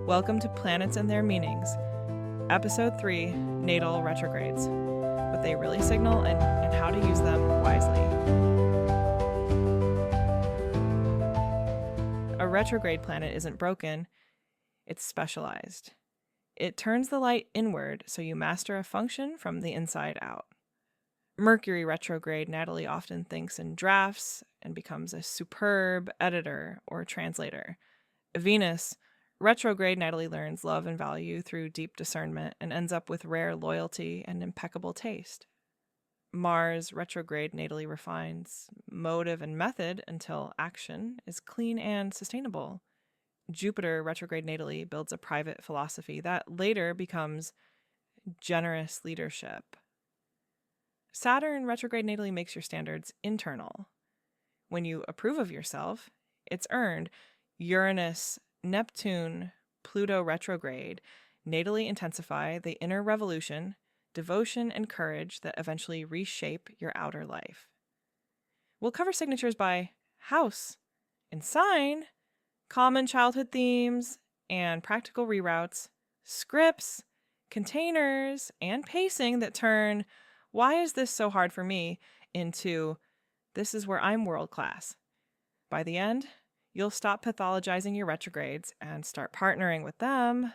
Welcome to Planets and Their Meanings, Episode 3, Natal Retrogrades, what they really signal and how to use them wisely. A retrograde planet isn't broken, it's specialized. It turns the light inward so you master a function from the inside out. Mercury retrograde Natalie often thinks in drafts and becomes a superb editor or translator. Venus retrograde Natalie learns love and value through deep discernment and ends up with rare loyalty and impeccable taste. Mars retrograde Natalie refines motive and method until action is clean and sustainable. Jupiter retrograde Natalie builds a private philosophy that later becomes generous leadership. Saturn retrograde Natalie makes your standards internal. When you approve of yourself, it's earned. Uranus, Neptune, Pluto retrograde natally intensify the inner revolution, devotion, and courage that eventually reshape your outer life. We'll cover signatures by house and sign, common childhood themes, and practical reroutes, scripts, containers, and pacing that turn "why is this so hard for me" into "this is where I'm world class." By the end, you'll stop pathologizing your retrogrades and start partnering with them.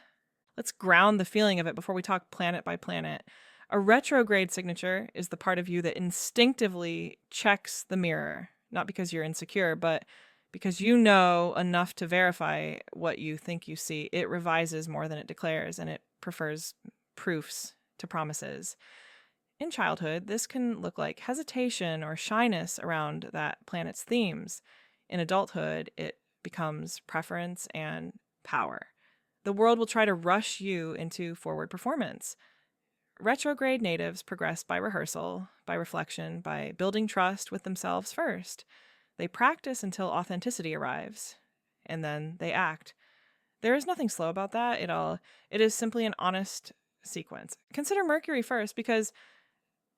Let's ground the feeling of it before we talk planet by planet. A retrograde signature is the part of you that instinctively checks the mirror, not because you're insecure, but because you know enough to verify what you think you see. It revises more than it declares, and it prefers proofs to promises. In childhood, this can look like hesitation or shyness around that planet's themes. In adulthood, it becomes preference and power. The world will try to rush you into forward performance. Retrograde natives progress by rehearsal, by reflection, by building trust with themselves first. They practice until authenticity arrives, and then they act. There is nothing slow about that at all. It is simply an honest sequence. Consider Mercury first, because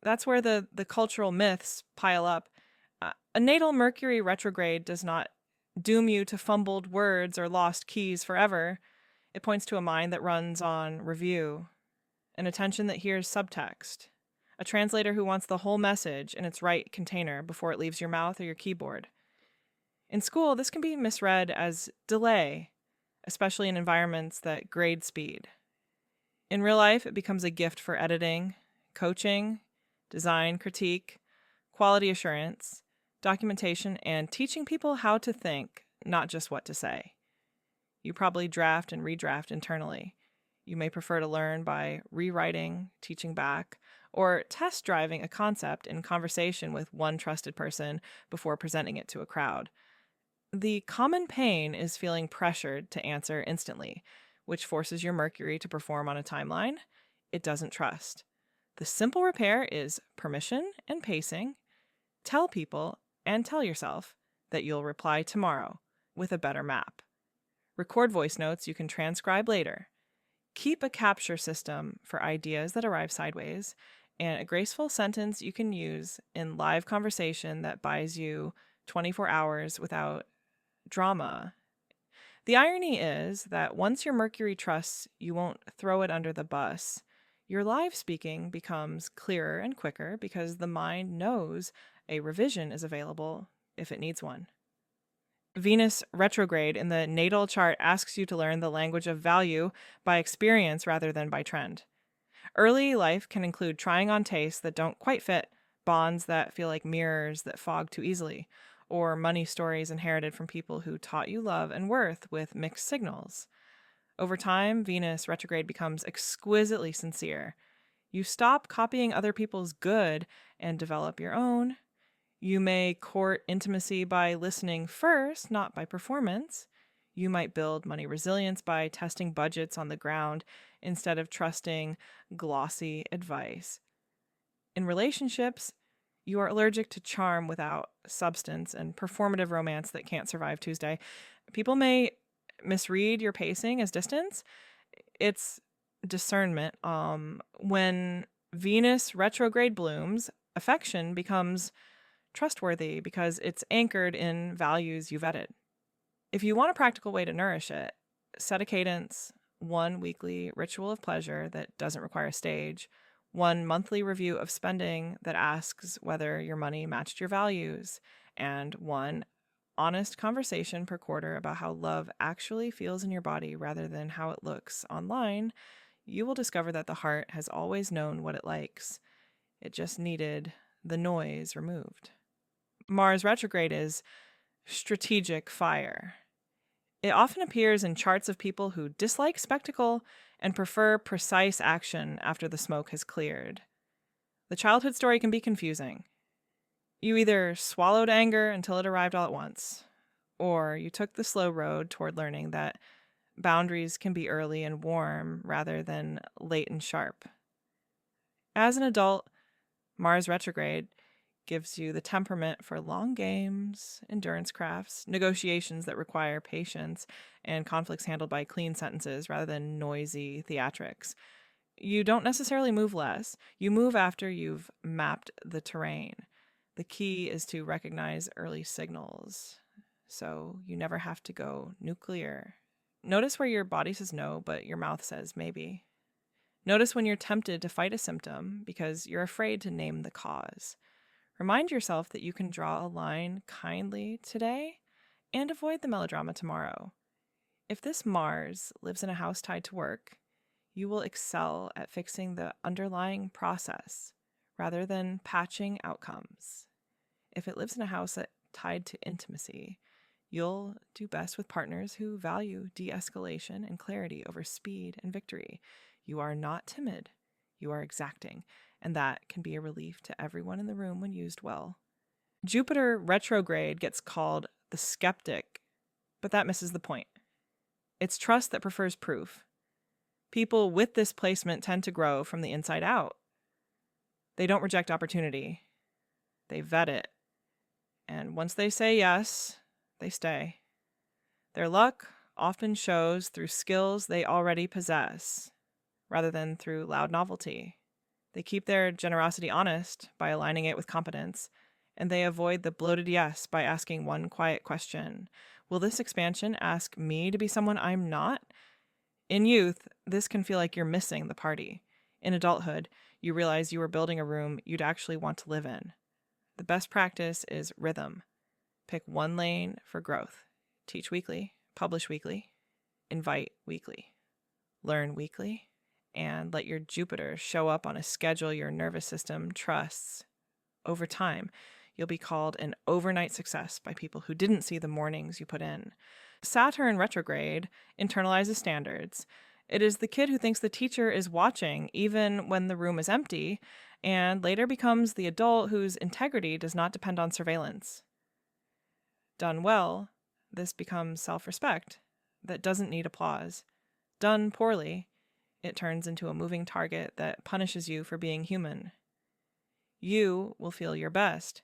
that's where the cultural myths pile up. A natal Mercury retrograde does not doom you to fumbled words or lost keys forever. It points to a mind that runs on review, an attention that hears subtext, a translator who wants the whole message in its right container before it leaves your mouth or your keyboard. In school, this can be misread as delay, especially in environments that grade speed. In real life, it becomes a gift for editing, coaching, design, critique, quality assurance, documentation, and teaching people how to think, not just what to say. You probably draft and redraft internally. You may prefer to learn by rewriting, teaching back, or test driving a concept in conversation with one trusted person before presenting it to a crowd. The common pain is feeling pressured to answer instantly, which forces your Mercury to perform on a timeline it doesn't trust. The simple repair is permission and pacing. Tell people and tell yourself that you'll reply tomorrow with a better map. Record voice notes you can transcribe later. Keep a capture system for ideas that arrive sideways, and a graceful sentence you can use in live conversation that buys you 24 hours without drama. The irony is that once your Mercury trusts you won't throw it under the bus, your live speaking becomes clearer and quicker because the mind knows a revision is available if it needs one. Venus retrograde in the natal chart asks you to learn the language of value by experience rather than by trend. Early life can include trying on tastes that don't quite fit, bonds that feel like mirrors that fog too easily, or money stories inherited from people who taught you love and worth with mixed signals. Over time, Venus retrograde becomes exquisitely sincere. You stop copying other people's good and develop your own. You may court intimacy by listening first, not by performance. You might build money resilience by testing budgets on the ground instead of trusting glossy advice. In relationships, you are allergic to charm without substance and performative romance that can't survive Tuesday. People may misread your pacing as distance. It's discernment. When Venus retrograde blooms, affection becomes trustworthy because it's anchored in values you vetted. If you want a practical way to nourish it, set a cadence, one weekly ritual of pleasure that doesn't require a stage, one monthly review of spending that asks whether your money matched your values, and one honest conversation per quarter about how love actually feels in your body rather than how it looks online, you will discover that the heart has always known what it likes. It just needed the noise removed. Mars retrograde is strategic fire. It often appears in charts of people who dislike spectacle and prefer precise action after the smoke has cleared. The childhood story can be confusing. You either swallowed anger until it arrived all at once, or you took the slow road toward learning that boundaries can be early and warm rather than late and sharp. As an adult, Mars retrograde gives you the temperament for long games, endurance crafts, negotiations that require patience, and conflicts handled by clean sentences rather than noisy theatrics. You don't necessarily move less. You move after you've mapped the terrain. The key is to recognize early signals, so you never have to go nuclear. Notice where your body says no, but your mouth says maybe. Notice when you're tempted to fight a symptom because you're afraid to name the cause. Remind yourself that you can draw a line kindly today and avoid the melodrama tomorrow. If this Mars lives in a house tied to work, you will excel at fixing the underlying process rather than patching outcomes. If it lives in a house tied to intimacy, you'll do best with partners who value de-escalation and clarity over speed and victory. You are not timid. You are exacting, and that can be a relief to everyone in the room when used well. Jupiter retrograde gets called the skeptic, but that misses the point. It's trust that prefers proof. People with this placement tend to grow from the inside out. They don't reject opportunity. They vet it. And once they say yes, they stay. Their luck often shows through skills they already possess, rather than through loud novelty. They keep their generosity honest by aligning it with competence, and they avoid the bloated yes by asking one quiet question. Will this expansion ask me to be someone I'm not? In youth, this can feel like you're missing the party. In adulthood, you realize you were building a room you'd actually want to live in. The best practice is rhythm. Pick one lane for growth. Teach weekly, publish weekly, invite weekly, learn weekly, and let your Jupiter show up on a schedule your nervous system trusts. Over time, you'll be called an overnight success by people who didn't see the mornings you put in. Saturn retrograde internalizes standards. It is the kid who thinks the teacher is watching even when the room is empty, and later becomes the adult whose integrity does not depend on surveillance. Done well, this becomes self-respect that doesn't need applause. Done poorly, it turns into a moving target that punishes you for being human. You will feel your best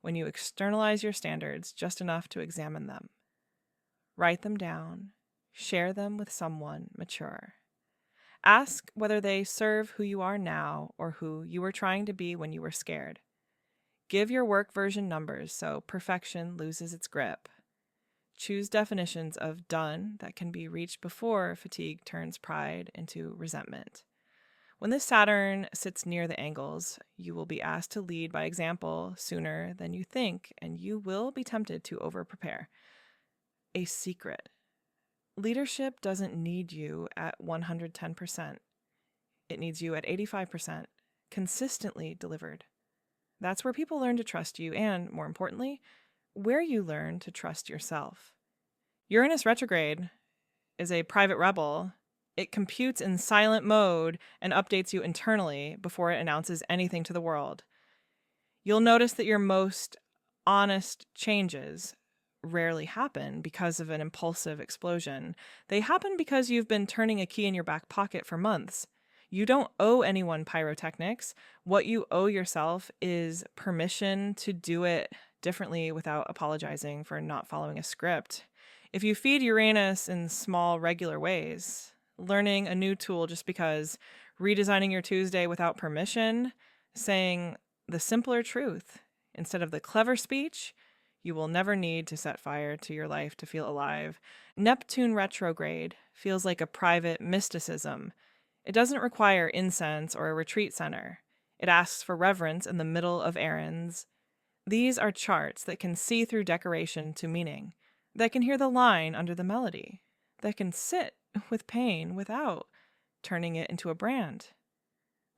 when you externalize your standards just enough to examine them. Write them down. Share them with someone mature. Ask whether they serve who you are now or who you were trying to be when you were scared. Give your work version numbers so perfection loses its grip. Choose definitions of done that can be reached before fatigue turns pride into resentment. When this Saturn sits near the angles, you will be asked to lead by example sooner than you think, and you will be tempted to over-prepare. A secret. Leadership doesn't need you at 110%. It needs you at 85%, consistently delivered. That's where people learn to trust you and, more importantly, where you learn to trust yourself. Uranus retrograde is a private rebel. It computes in silent mode and updates you internally before it announces anything to the world. You'll notice that your most honest changes rarely happen because of an impulsive explosion. They happen because you've been turning a key in your back pocket for months. You don't owe anyone pyrotechnics. What you owe yourself is permission to do it differently without apologizing for not following a script. If you feed Uranus in small, regular ways, learning a new tool just because, redesigning your Tuesday without permission, saying the simpler truth instead of the clever speech, You will never need to set fire to your life to feel alive. Neptune retrograde feels like a private mysticism. It doesn't require incense or a retreat center. It asks for reverence in the middle of errands. These are charts that can see through decoration to meaning, that can hear the line under the melody, that can sit with pain without turning it into a brand.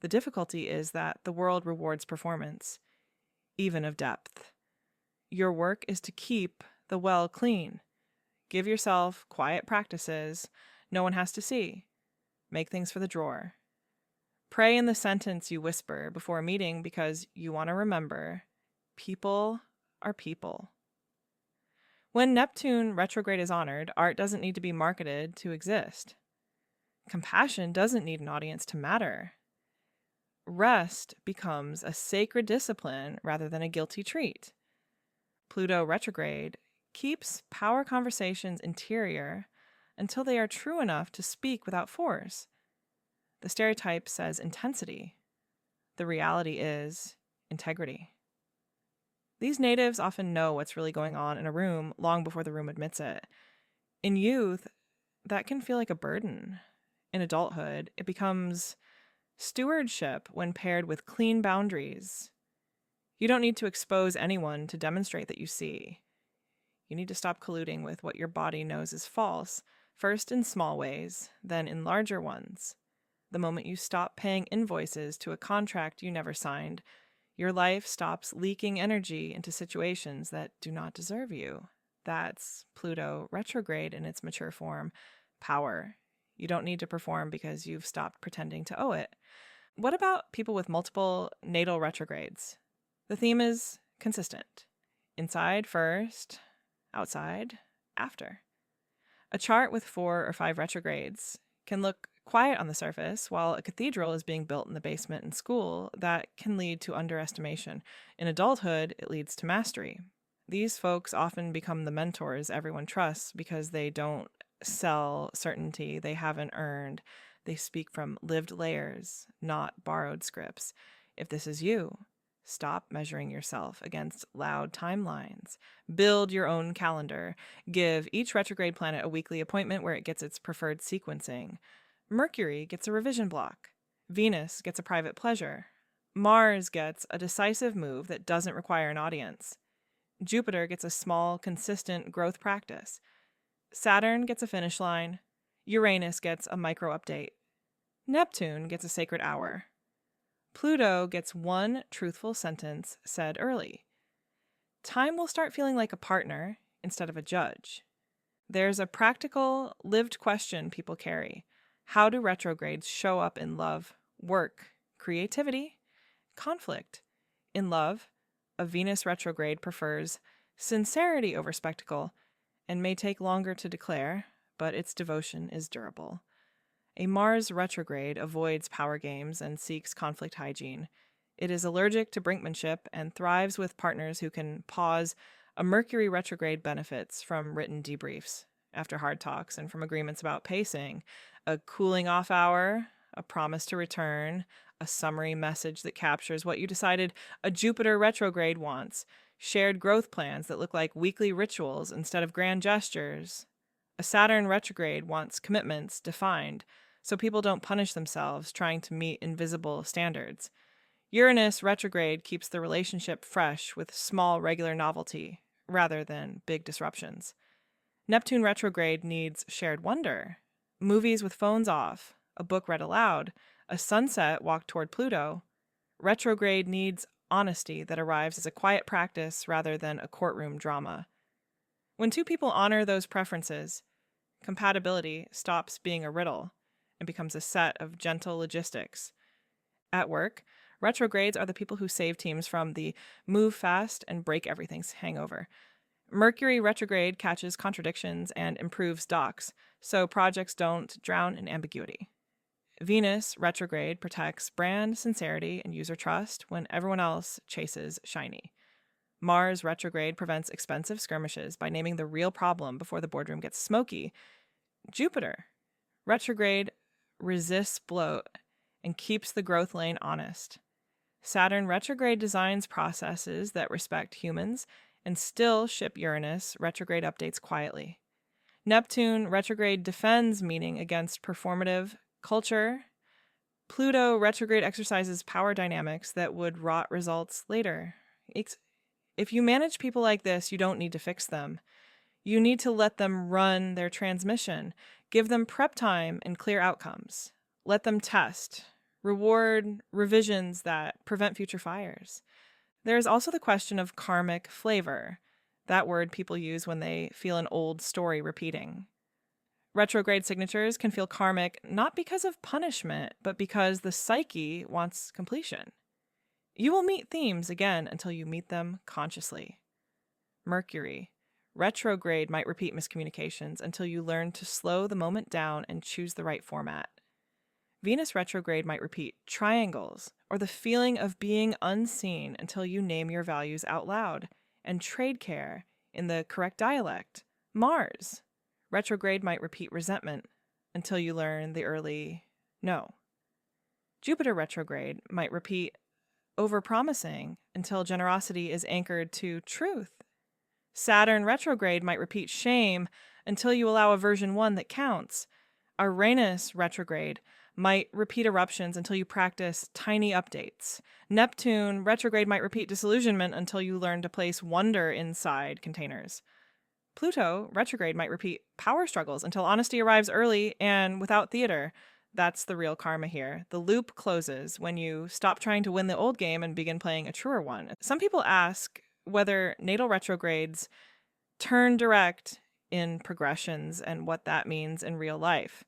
The difficulty is that the world rewards performance, even of depth. Your work is to keep the well clean. Give yourself quiet practices no one has to see. Make things for the drawer. Pray in the sentence you whisper before a meeting because you want to remember, people are people. When Neptune retrograde is honored, art doesn't need to be marketed to exist. Compassion doesn't need an audience to matter. Rest becomes a sacred discipline rather than a guilty treat. Pluto retrograde keeps power conversations interior until they are true enough to speak without force. The stereotype says intensity. The reality is integrity. These natives often know what's really going on in a room long before the room admits it. In youth, that can feel like a burden. In adulthood, it becomes stewardship when paired with clean boundaries. You don't need to expose anyone to demonstrate that you see. You need to stop colluding with what your body knows is false, first in small ways, then in larger ones. The moment you stop paying invoices to a contract you never signed, your life stops leaking energy into situations that do not deserve you. That's Pluto retrograde in its mature form, power. You don't need to perform because you've stopped pretending to owe it. What about people with multiple natal retrogrades? The theme is consistent. Inside first, outside after. A chart with 4 or 5 retrogrades can look quiet on the surface, while a cathedral is being built in the basement in school. That can lead to underestimation. In adulthood, it leads to mastery. These folks often become the mentors everyone trusts because they don't sell certainty they haven't earned. They speak from lived layers, not borrowed scripts. If this is you, stop measuring yourself against loud timelines. Build your own calendar. Give each retrograde planet a weekly appointment where it gets its preferred sequencing. Mercury gets a revision block. Venus gets a private pleasure. Mars gets a decisive move that doesn't require an audience. Jupiter gets a small, consistent growth practice. Saturn gets a finish line. Uranus gets a micro update. Neptune gets a sacred hour. Pluto gets one truthful sentence said early. Time will start feeling like a partner instead of a judge. There's a practical, lived question people carry. How do retrogrades show up in love, work, creativity, conflict? In love, a Venus retrograde prefers sincerity over spectacle and may take longer to declare, but its devotion is durable. A Mars retrograde avoids power games and seeks conflict hygiene. It is allergic to brinkmanship and thrives with partners who can pause. A Mercury retrograde benefits from written debriefs after hard talks and from agreements about pacing, a cooling off hour, a promise to return, a summary message that captures what you decided. A Jupiter retrograde wants shared growth plans that look like weekly rituals instead of grand gestures. A Saturn retrograde wants commitments defined so people don't punish themselves trying to meet invisible standards. Uranus retrograde keeps the relationship fresh with small regular novelty rather than big disruptions. Neptune retrograde needs shared wonder. Movies with phones off, a book read aloud, a sunset walk toward Pluto. Retrograde needs honesty that arrives as a quiet practice rather than a courtroom drama. When two people honor those preferences, compatibility stops being a riddle and becomes a set of gentle logistics. At work, retrogrades are the people who save teams from the move fast and break everything's hangover. Mercury retrograde catches contradictions and improves docs, so projects don't drown in ambiguity. Venus retrograde protects brand sincerity and user trust when everyone else chases shiny. Mars retrograde prevents expensive skirmishes by naming the real problem before the boardroom gets smoky. Jupiter retrograde resists bloat and keeps the growth lane honest. Saturn retrograde designs processes that respect humans and still ship Uranus retrograde updates quietly. Neptune retrograde defends meaning against performative culture. Pluto retrograde exercises power dynamics that would rot results later. If you manage people like this, you don't need to fix them. You need to let them run their transmission, give them prep time and clear outcomes. Let them test, reward revisions that prevent future fires. There is also the question of karmic flavor, that word people use when they feel an old story repeating. Retrograde signatures can feel karmic not because of punishment, but because the psyche wants completion. You will meet themes again until you meet them consciously. Mercury. Retrograde might repeat miscommunications until you learn to slow the moment down and choose the right format. Venus retrograde might repeat triangles or the feeling of being unseen until you name your values out loud and trade care in the correct dialect. Mars retrograde might repeat resentment until you learn the early no. Jupiter retrograde might repeat overpromising until generosity is anchored to truth. Saturn retrograde might repeat shame until you allow a version 1 that counts. Uranus retrograde might repeat eruptions until you practice tiny updates. Neptune retrograde might repeat disillusionment until you learn to place wonder inside containers. Pluto retrograde might repeat power struggles until honesty arrives early and without theater. That's the real karma here. The loop closes when you stop trying to win the old game and begin playing a truer one. Some people ask whether natal retrogrades turn direct in progressions and what that means in real life.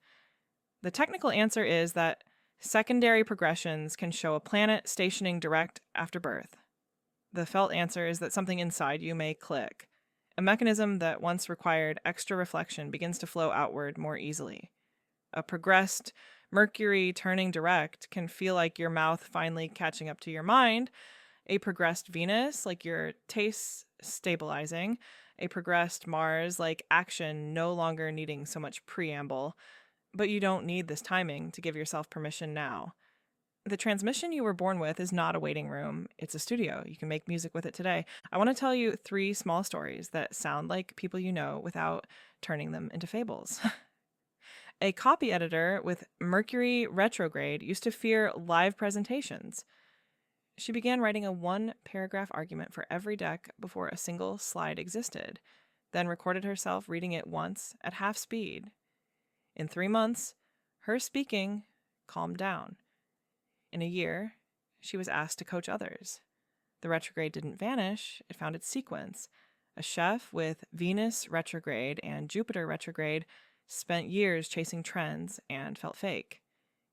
The technical answer is that secondary progressions can show a planet stationing direct after birth. The felt answer is that something inside you may click. A mechanism that once required extra reflection begins to flow outward more easily. A progressed Mercury turning direct can feel like your mouth finally catching up to your mind. A progressed Venus, like your tastes stabilizing. A progressed Mars, like action no longer needing so much preamble. But you don't need this timing to give yourself permission now. The transmission you were born with is not a waiting room. It's a studio. You can make music with it today. I want to tell you 3 small stories that sound like people you know without turning them into fables. A copy editor with Mercury retrograde used to fear live presentations. She began writing a 1-paragraph argument for every deck before a single slide existed, then recorded herself reading it once at half speed. In 3 months, her speaking calmed down. In a year, she was asked to coach others. The retrograde didn't vanish, it found its sequence. A chef with Venus retrograde and Jupiter retrograde spent years chasing trends and felt fake.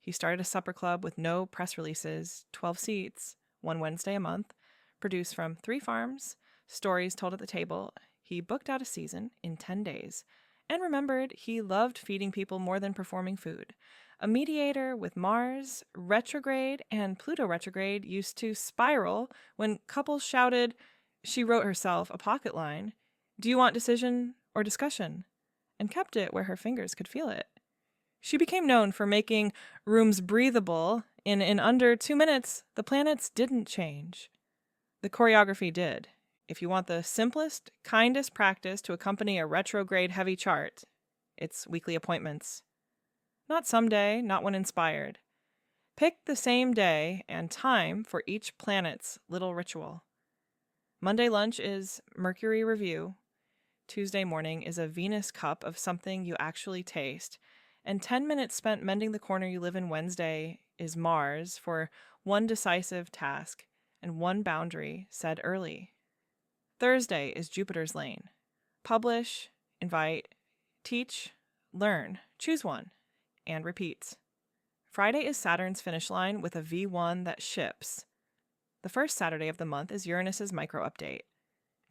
He started a supper club with no press releases, 12 seats, 1 Wednesday a month, produced from 3 farms, stories told at the table. He booked out a season in 10 days and remembered he loved feeding people more than performing food. A mediator with Mars retrograde and Pluto retrograde used to spiral when couples shouted, she wrote herself a pocket line, "Do you want decision or discussion?" and kept it where her fingers could feel it. She became known for making rooms breathable. In under 2 minutes, the planets didn't change. The choreography did. If you want the simplest, kindest practice to accompany a retrograde heavy chart, it's weekly appointments. Not someday, not when inspired. Pick the same day and time for each planet's little ritual. Monday lunch is Mercury review. Tuesday morning is a Venus cup of something you actually taste. And 10 minutes spent mending the corner you live in Wednesday is Mars for 1 decisive task and 1 boundary set early. Thursday is Jupiter's lane. Publish, invite, teach, learn, choose one, and repeat. Friday is Saturn's finish line with a V1 that ships. The first Saturday of the month is Uranus's micro update.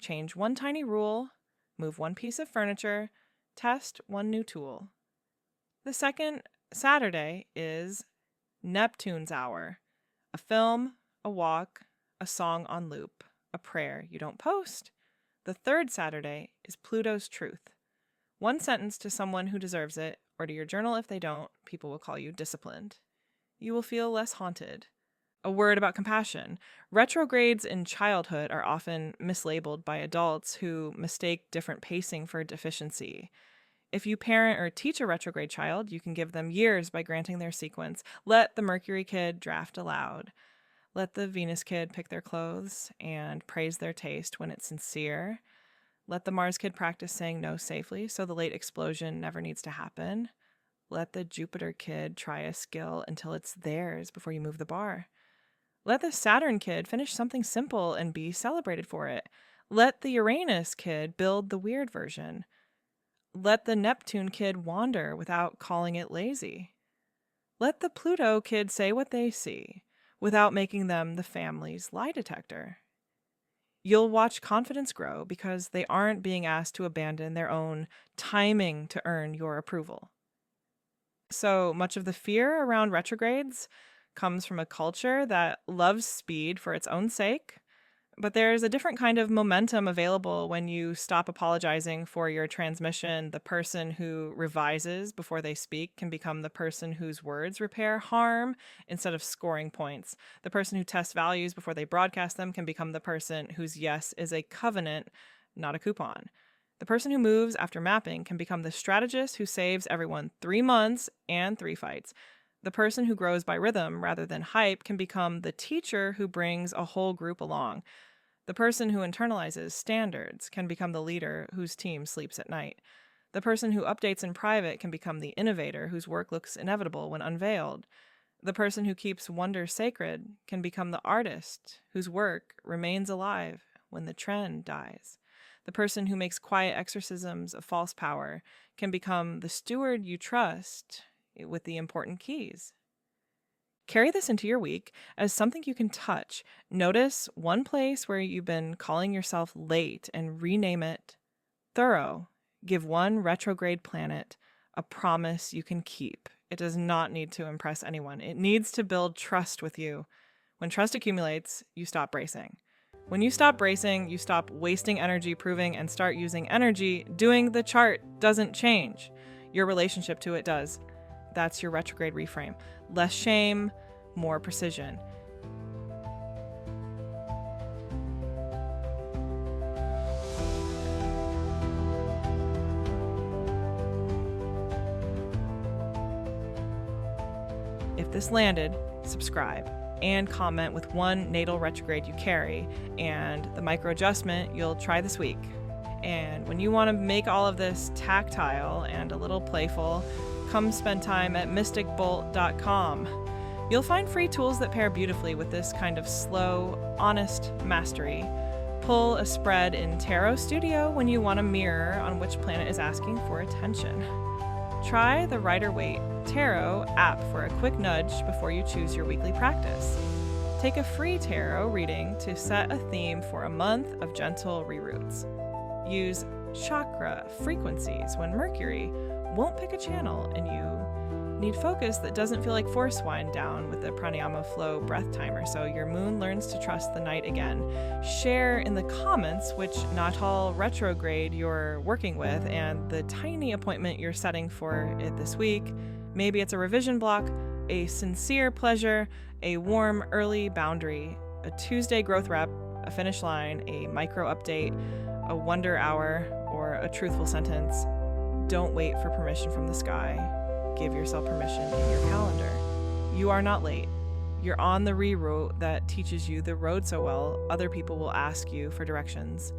Change 1 tiny rule, move 1 piece of furniture, test 1 new tool. The second Saturday is Neptune's hour. A film, a walk, a song on loop, a prayer you don't post. The third Saturday is Pluto's truth. 1 sentence to someone who deserves it, or to your journal if they don't. People will call you disciplined. You will feel less haunted. A word about compassion. Retrogrades in childhood are often mislabeled by adults who mistake different pacing for deficiency. If you parent or teach a retrograde child, you can give them years by granting their sequence. Let the Mercury kid draft aloud. Let the Venus kid pick their clothes and praise their taste when it's sincere. Let the Mars kid practice saying no safely so the late explosion never needs to happen. Let the Jupiter kid try a skill until it's theirs before you move the bar. Let the Saturn kid finish something simple and be celebrated for it. Let the Uranus kid build the weird version. Let the Neptune kid wander without calling it lazy. Let the Pluto kid say what they see without making them the family's lie detector. You'll watch confidence grow because they aren't being asked to abandon their own timing to earn your approval. So much of the fear around retrogrades comes from a culture that loves speed for its own sake, but there's a different kind of momentum available when you stop apologizing for your transmission. The person who revises before they speak can become the person whose words repair harm instead of scoring points. The person who tests values before they broadcast them can become the person whose yes is a covenant, not a coupon. The person who moves after mapping can become the strategist who saves everyone 3 months and 3 fights. The person who grows by rhythm rather than hype can become the teacher who brings a whole group along. The person who internalizes standards can become the leader whose team sleeps at night. The person who updates in private can become the innovator whose work looks inevitable when unveiled. The person who keeps wonder sacred can become the artist whose work remains alive when the trend dies. The person who makes quiet exorcisms of false power can become the steward you trust with the important keys. Carry this into your week as something you can touch. Notice one place where you've been calling yourself late and rename it thorough. Give one retrograde planet a promise you can keep. It does not need to impress anyone. It needs to build trust with you. When trust accumulates, you stop bracing. When you stop bracing, you stop wasting energy proving and start using energy. Doing the chart doesn't change. Your relationship to it does. That's your retrograde reframe. Less shame, more precision. If this landed, subscribe and comment with one natal retrograde you carry and the micro adjustment you'll try this week. And when you want to make all of this tactile and a little playful, come spend time at mysticbolt.com. You'll find free tools that pair beautifully with this kind of slow, honest mastery. Pull a spread in Tarot Studio when you want a mirror on which planet is asking for attention. Try the Rider-Waite Tarot app for a quick nudge before you choose your weekly practice. Take a free tarot reading to set a theme for a month of gentle reroutes. Use chakra frequencies when Mercury won't pick a channel and you need focus that doesn't feel like force wind down with the pranayama flow breath timer so your moon learns to trust the night again. Share in the comments which Natal retrograde you're working with and the tiny appointment you're setting for it this week. Maybe it's a revision block, a sincere pleasure, a warm early boundary, a Tuesday growth rep, a finish line, a micro update, a wonder hour, or a truthful sentence. Don't wait for permission from the sky. Give yourself permission in your calendar. You are not late. You're on the reroute that teaches you the road so well, other people will ask you for directions.